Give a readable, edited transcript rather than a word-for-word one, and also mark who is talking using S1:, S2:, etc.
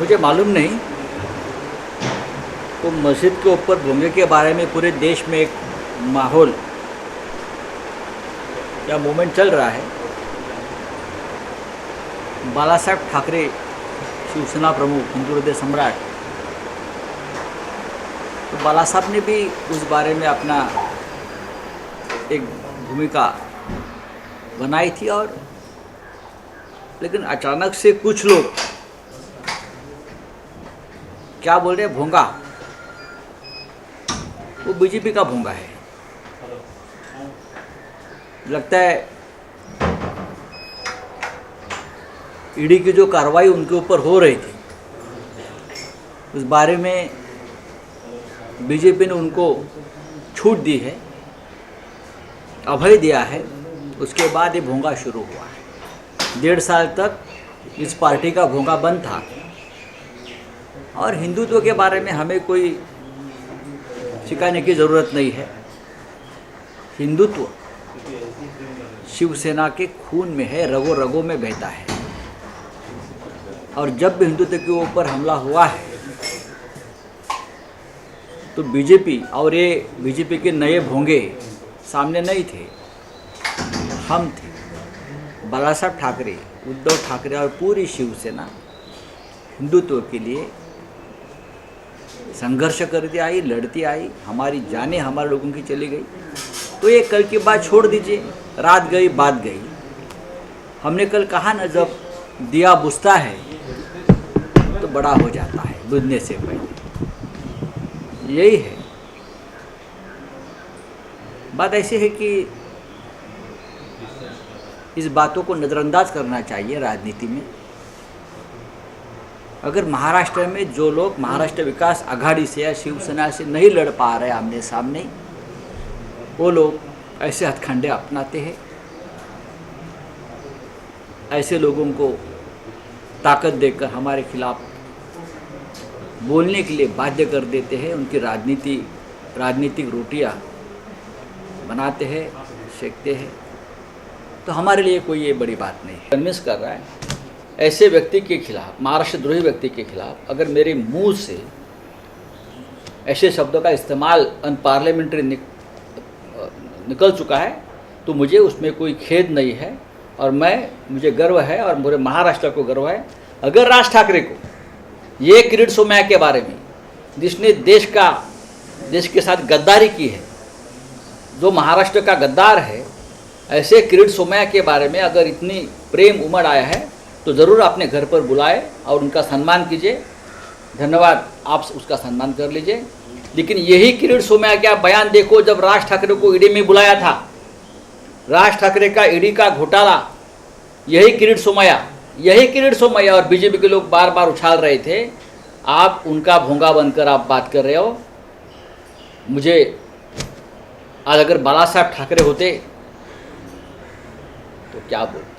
S1: मुझे मालूम नहीं, तो मस्जिद के ऊपर भोंगे के बारे में पूरे देश में एक माहौल या मूवमेंट चल रहा है। बाला साहब ठाकरे, शिवसेना प्रमुख, हिंदू हृदय सम्राट, तो बाला साहब ने भी उस बारे में अपना एक भूमिका बनाई थी। और लेकिन अचानक से कुछ लोग क्या बोल रहे हैं, भोंगा, वो बीजेपी का भोंगा है। लगता है ईडी की जो कार्रवाई उनके ऊपर हो रही थी, उस बारे में बीजेपी ने उनको छूट दी है, अभय दिया है। उसके बाद ये भोंगा शुरू हुआ है। 1.5 साल तक इस पार्टी का भोंगा बंद था। और हिंदुत्व के बारे में हमें कोई सिखाने की ज़रूरत नहीं है। हिंदुत्व शिवसेना के खून में है, रगों रगों में बहता है। और जब भी हिंदुत्व के ऊपर हमला हुआ है तो बीजेपी और ये बीजेपी के नए भोंगे सामने नहीं थे, हम थे। बाला साहब ठाकरे, उद्धव ठाकरे और पूरी शिवसेना हिंदुत्व के लिए संघर्ष करती आई, लड़ती आई। हमारी जानें हमारे लोगों की चली गई। तो ये कल की बात छोड़ दीजिए, रात गई बात गई। हमने कल कहा ना, जब दिया बुझता है तो बड़ा हो जाता है बुझने से पहले। यही है बात। ऐसी है कि इस बातों को नज़रअंदाज करना चाहिए राजनीति में। अगर महाराष्ट्र में जो लोग महाराष्ट्र विकास आघाड़ी से या शिवसेना से नहीं लड़ पा रहे आमने सामने, वो लोग ऐसे हथकंडे अपनाते हैं, ऐसे लोगों को ताकत देकर हमारे खिलाफ बोलने के लिए बाध्य कर देते हैं। उनकी राजनीतिक रोटियां बनाते हैं, सेकते हैं। तो हमारे लिए कोई ये बड़ी बात नहीं है। कन्विंस कर रहा है ऐसे व्यक्ति के खिलाफ, महाराष्ट्र द्रोही व्यक्ति के खिलाफ, अगर मेरे मुंह से ऐसे शब्दों का इस्तेमाल अनपार्लियामेंट्री निकल चुका है तो मुझे उसमें कोई खेद नहीं है। और मुझे गर्व है और पूरे महाराष्ट्र को गर्व है। अगर राज ठाकरे को ये किरीट सोमैया के बारे में, जिसने देश के साथ गद्दारी की है, जो महाराष्ट्र का गद्दार है, ऐसे किरीट सोमैया के बारे में अगर इतनी प्रेम उमड़ आया है तो ज़रूर अपने घर पर बुलाए और उनका सम्मान कीजिए। धन्यवाद, आप उसका सम्मान कर लीजिए। लेकिन यही किरीट सोमैया का बयान देखो, जब राज ठाकरे को ईडी में बुलाया था, राज ठाकरे का ईडी का घोटाला, यही किरीट सोमैया और बीजेपी के लोग बार बार उछाल रहे थे। आप उनका भोंगा बनकर आप बात कर रहे हो। मुझे आज अगर बाला साहब ठाकरे होते तो क्या बोलते।